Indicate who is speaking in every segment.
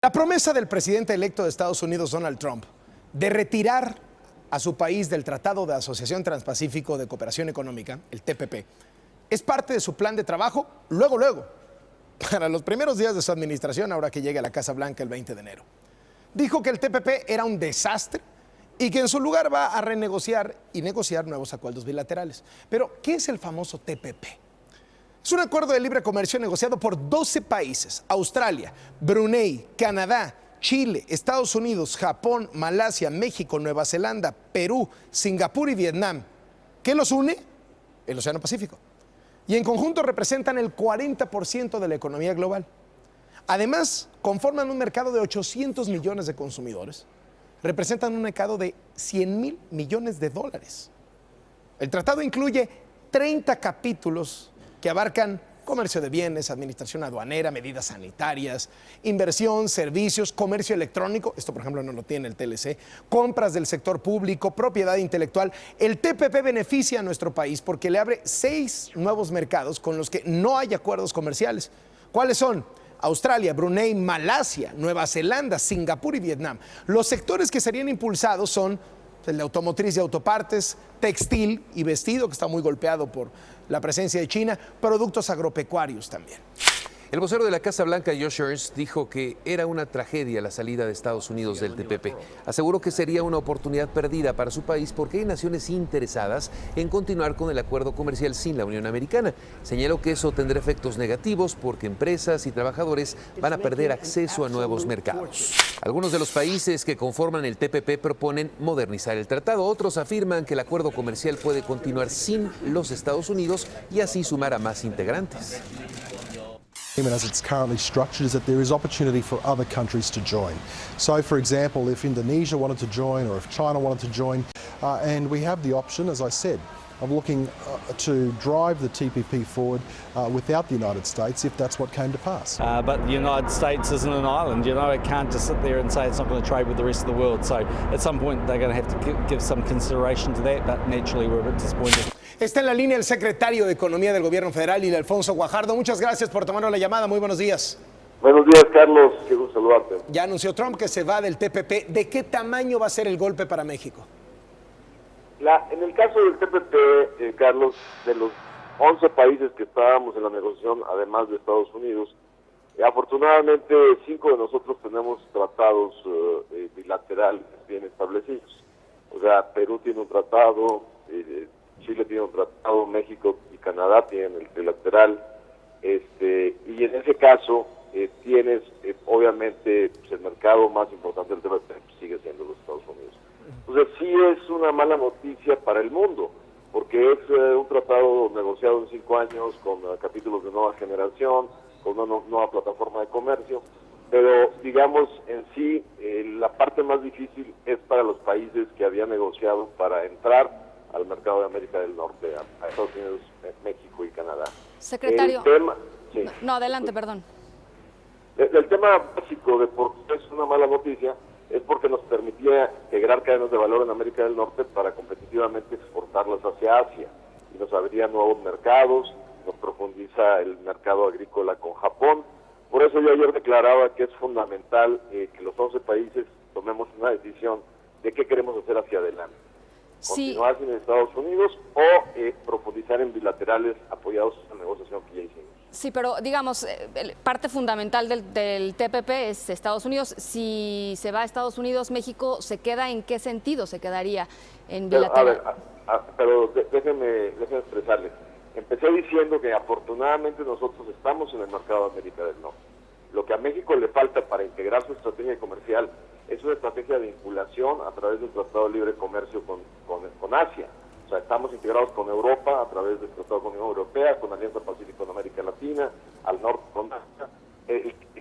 Speaker 1: La promesa del presidente electo de Estados Unidos, Donald Trump, de retirar a su país del Tratado de Asociación Transpacífico de Cooperación Económica, el TPP, es parte de su plan de trabajo luego, para los primeros días de su administración, ahora que llegue a la Casa Blanca el 20 de enero. Dijo que el TPP era un desastre y que en su lugar va a renegociar y negociar nuevos acuerdos bilaterales. Pero, ¿qué es el famoso TPP? Es un acuerdo de libre comercio negociado por 12 países: Australia, Brunei, Canadá, Chile, Estados Unidos, Japón, Malasia, México, Nueva Zelanda, Perú, Singapur y Vietnam. ¿Qué los une? El Océano Pacífico. Y en conjunto representan el 40% de la economía global. Además, conforman un mercado de 800 millones de consumidores. Representan un mercado de 100,000 millones de dólares. El tratado incluye 30 capítulos que abarcan comercio de bienes, administración aduanera, medidas sanitarias, inversión, servicios, comercio electrónico, esto por ejemplo no lo tiene el TLC, compras del sector público, propiedad intelectual. El TPP beneficia a nuestro país porque le abre 6 nuevos mercados con los que no hay acuerdos comerciales. ¿Cuáles son? Australia, Brunei, Malasia, Nueva Zelanda, Singapur y Vietnam. Los sectores que serían impulsados son el de automotriz y autopartes, textil y vestido, que está muy golpeado por la presencia de China, productos agropecuarios también.
Speaker 2: El vocero de la Casa Blanca, Josh Earnest, dijo que era una tragedia la salida de Estados Unidos del TPP. Aseguró que sería una oportunidad perdida para su país porque hay naciones interesadas en continuar con el acuerdo comercial sin la Unión Americana. Señaló que eso tendrá efectos negativos porque empresas y trabajadores van a perder acceso a nuevos mercados. Algunos de los países que conforman el TPP proponen modernizar el tratado. Otros afirman que el acuerdo comercial puede continuar sin los Estados Unidos y así sumar a más integrantes.
Speaker 3: As it's currently structured, is that there is opportunity for other countries to join. So, for example, if Indonesia wanted to join or if China wanted to join, and we have the option, as I said, of looking to drive the TPP forward without the United States if that's what came to pass.
Speaker 4: But the United States isn't an island, you know, it can't just sit there and say it's not going to trade with the rest of the world. So at some point they're going to have to give some consideration to that, but naturally we're a bit disappointed.
Speaker 1: Está en la línea el secretario de Economía del Gobierno Federal, Ildefonso Guajardo. Muchas gracias por tomarnos la llamada. Muy buenos días.
Speaker 5: Buenos días, Carlos. Qué gusto saludarte.
Speaker 1: Ya anunció Trump que se va del TPP. ¿De qué tamaño va a ser el golpe para México?
Speaker 5: En el caso del TPP, Carlos, de los 11 países que estábamos en la negociación, además de Estados Unidos, afortunadamente 5 de nosotros tenemos tratados bilaterales bien establecidos. O sea, Perú tiene un tratado, Chile tiene un tratado, México y Canadá tienen el trilateral, y en ese caso tienes obviamente pues, el mercado más importante del TPP sigue siendo los Estados Unidos. Entonces sí es una mala noticia para el mundo, porque es un tratado negociado en 5 años con capítulos de nueva generación, con una nueva plataforma de comercio, pero digamos en sí la parte más difícil es para los países que habían negociado para entrar al mercado de América del Norte, a Estados Unidos, México y Canadá.
Speaker 6: Secretario.
Speaker 5: Sí.
Speaker 6: No, adelante, perdón.
Speaker 5: El tema básico de por qué es una mala noticia es porque nos permitía integrar cadenas de valor en América del Norte para competitivamente exportarlas hacia Asia y nos abriría nuevos mercados, nos profundiza el mercado agrícola con Japón. Por eso yo ayer declaraba que es fundamental que los 11 países tomemos una decisión de qué queremos hacer hacia adelante. Continuar sin Estados Unidos o profundizar en bilaterales apoyados en la negociación que ya hicimos.
Speaker 6: Sí, pero digamos, parte fundamental del TPP es Estados Unidos. Si se va a Estados Unidos, México, ¿se queda en qué sentido? ¿Se quedaría en bilateral?
Speaker 5: Pero déjenme expresarles. Empecé diciendo que afortunadamente nosotros estamos en el mercado de América del Norte. Lo que a México le falta para integrar su estrategia comercial es una estrategia de vinculación a través del Tratado de Libre Comercio con Asia. O sea, estamos integrados con Europa a través del Tratado con la Unión Europea, con Alianza Pacífico en América Latina, al norte con Asia.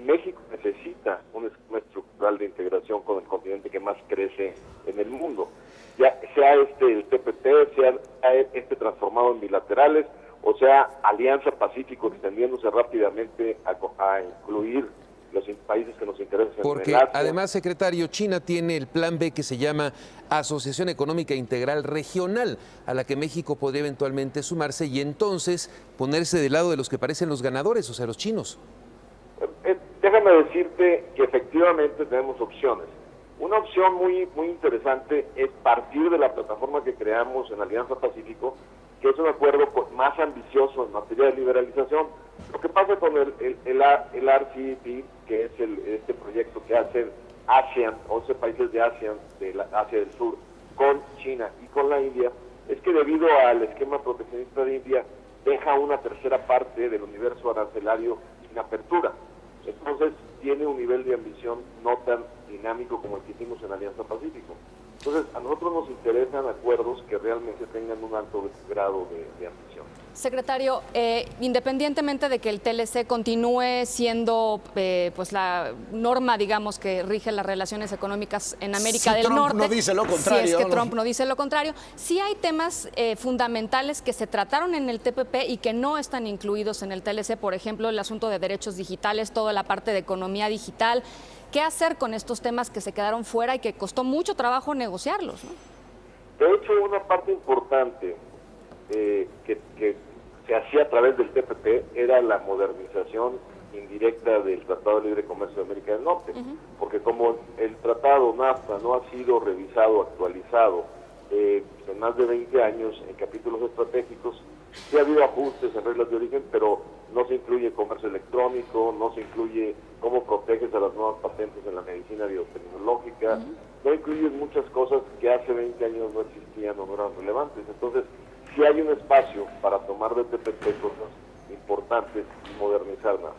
Speaker 5: México necesita un esquema estructural de integración con el continente que más crece en el mundo. Ya sea el TPP, sea transformado en bilaterales, o sea, Alianza Pacífico extendiéndose rápidamente a incluir los países que nos interesan.
Speaker 2: Porque además, secretario, China tiene el plan B que se llama Asociación Económica Integral Regional, a la que México podría eventualmente sumarse y entonces ponerse del lado de los que parecen los ganadores, o sea, los chinos.
Speaker 5: déjame decirte que efectivamente tenemos opciones. Una opción muy interesante es partir de la plataforma que creamos en Alianza Pacífico, que es un acuerdo más ambicioso en materia de liberalización. Lo que pasa con el RCEP, que es este proyecto que hace ASEAN, 11 países de ASEAN, de Asia del Sur, con China y con la India, es que debido al esquema proteccionista de India, deja una tercera parte del universo arancelario sin apertura. Entonces tiene un nivel de ambición no tan dinámico como el que hicimos en Alianza Pacífico. Entonces a nosotros nos interesan acuerdos que realmente tengan un alto grado de ambición.
Speaker 6: Secretario, independientemente de que el TLC continúe siendo pues la norma, digamos, que rige las relaciones económicas en América del Norte,
Speaker 1: no dice lo contrario,
Speaker 6: si es que Trump no dice lo contrario, sí hay temas fundamentales que se trataron en el TPP y que no están incluidos en el TLC, por ejemplo, el asunto de derechos digitales, toda la parte de economía digital. ¿Qué hacer con estos temas que se quedaron fuera y que costó mucho trabajo negociarlos, ¿no?
Speaker 5: De hecho, una parte importante que se hacía a través del TPP era la modernización indirecta del Tratado de Libre Comercio de América del Norte, porque como el Tratado NAFTA no ha sido revisado, actualizado en más de 20 años en capítulos estratégicos, sí ha habido ajustes en reglas de origen, pero no se incluye comercio electrónico, no se incluye cómo proteges a las nuevas patentes en la medicina biotecnológica, no incluyen muchas cosas que hace 20 años no existían o no eran relevantes. Entonces, sí hay un espacio para tomar del TPP cosas importantes y modernizar más.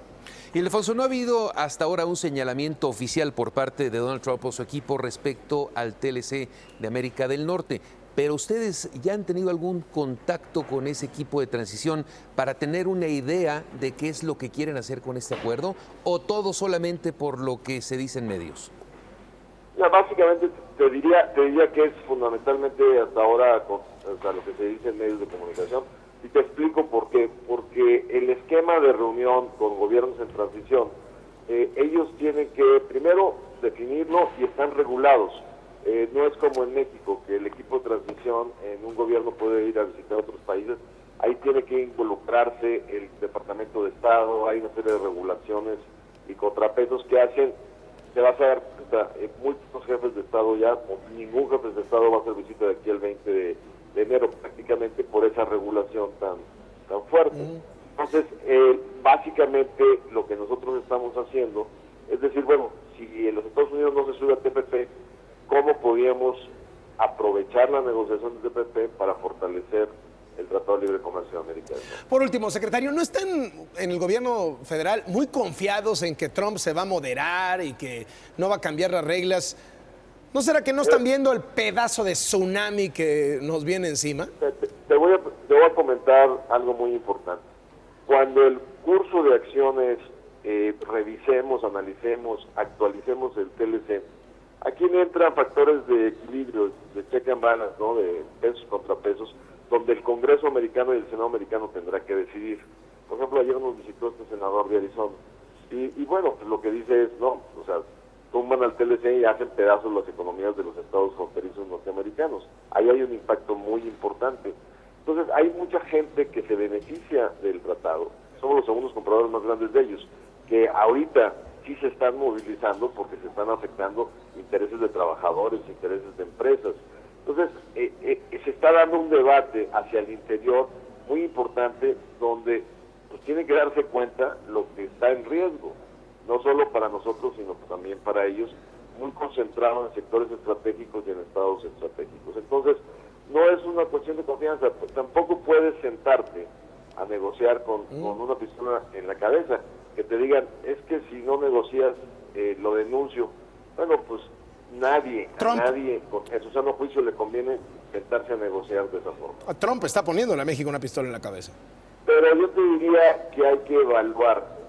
Speaker 2: Ildefonso, no ha habido hasta ahora un señalamiento oficial por parte de Donald Trump o su equipo respecto al TLC de América del Norte, pero ustedes ya han tenido algún contacto con ese equipo de transición para tener una idea de qué es lo que quieren hacer con este acuerdo, o todo solamente por lo que se dice en medios.
Speaker 5: Básicamente te diría que es fundamentalmente hasta ahora lo que se dice en medios de comunicación, y te explico por qué. Porque el esquema de reunión con gobiernos en transición, ellos tienen que primero definirlo y están regulados. No es como en México, que el equipo de transición en un gobierno puede ir a visitar otros países. Ahí tiene que involucrarse el Departamento de Estado, hay una serie de regulaciones y contrapesos que hacen. Se va a hacer, múltiples jefes de Estado ya, o ningún jefe de Estado va a hacer visita de aquí el 20 de enero, prácticamente por esa regulación tan fuerte. Entonces, básicamente lo que nosotros estamos haciendo es decir, bueno, si en los Estados Unidos no se sube a TPP, ¿cómo podíamos aprovechar la negociación de TPP para fortalecer el Tratado de Libre Comercio de América del Norte?
Speaker 1: Por último, secretario, ¿no están en el gobierno federal muy confiados en que Trump se va a moderar y que no va a cambiar las reglas? ¿No será que no están viendo el pedazo de tsunami que nos viene encima?
Speaker 5: Te voy a comentar algo muy importante. Cuando el curso de acciones revisemos, analicemos, actualicemos el TLC, aquí entran factores de equilibrio, de check and balance, ¿no? De pesos contra pesos, donde el Congreso americano y el Senado americano tendrá que decidir. Por ejemplo, ayer nos visitó este senador de Arizona y bueno, pues lo que dice es, no, o sea, tumban al TLC y hacen pedazos las economías de los estados fronterizos norteamericanos. Ahí hay un impacto muy importante. Entonces, hay mucha gente que se beneficia del tratado. Somos los segundos compradores más grandes de ellos, que ahorita sí se están movilizando porque se están afectando intereses de trabajadores, intereses de empresas. Entonces, se está dando un debate hacia el interior muy importante donde pues tienen que darse cuenta lo que está en riesgo, no solo para nosotros, sino también para ellos, muy concentrado en sectores estratégicos y en estados estratégicos. Entonces, no es una cuestión de confianza, tampoco puedes sentarte a negociar con una pistola en la cabeza, que te digan, es que si no negocias, lo denuncio. Bueno, pues nadie, a nadie en su sano juicio le conviene sentarse a negociar de esa forma.
Speaker 1: A Trump está poniéndole a México una pistola en la cabeza.
Speaker 5: Pero yo te diría que hay que evaluar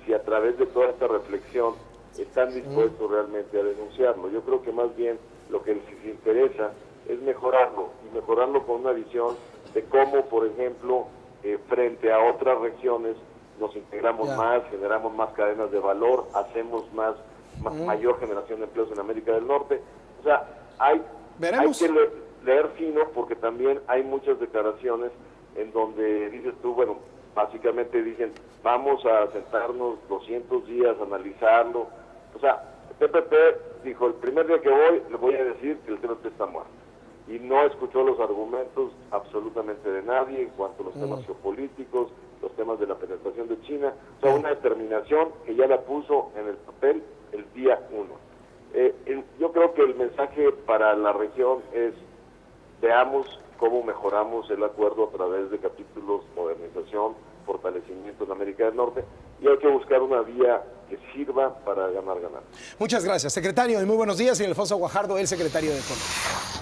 Speaker 5: si a través de toda esta reflexión están dispuestos realmente a denunciarlo. Yo creo que más bien lo que les interesa es mejorarlo, y mejorarlo con una visión de cómo, por ejemplo, frente a otras regiones, nos integramos más, generamos más cadenas de valor, hacemos mayor generación de empleos en América del Norte. O sea, hay que leer fino, porque también hay muchas declaraciones en donde dices tú, bueno, básicamente dicen, vamos a sentarnos 200 días, analizarlo. O sea, el TPP dijo, el primer día que voy, le voy a decir que el TPP está muerto. Y no escuchó los argumentos absolutamente de nadie en cuanto a los temas geopolíticos, los temas de la penetración de China. O sea, una determinación que ya la puso en el papel el día 1. Yo creo que el mensaje para la región es, veamos cómo mejoramos el acuerdo a través de capítulos, modernización, fortalecimiento en América del Norte, y hay que buscar una vía que sirva para ganar.
Speaker 1: Muchas gracias, secretario, y muy buenos días. Y Alfonso Guajardo, el secretario de Economía.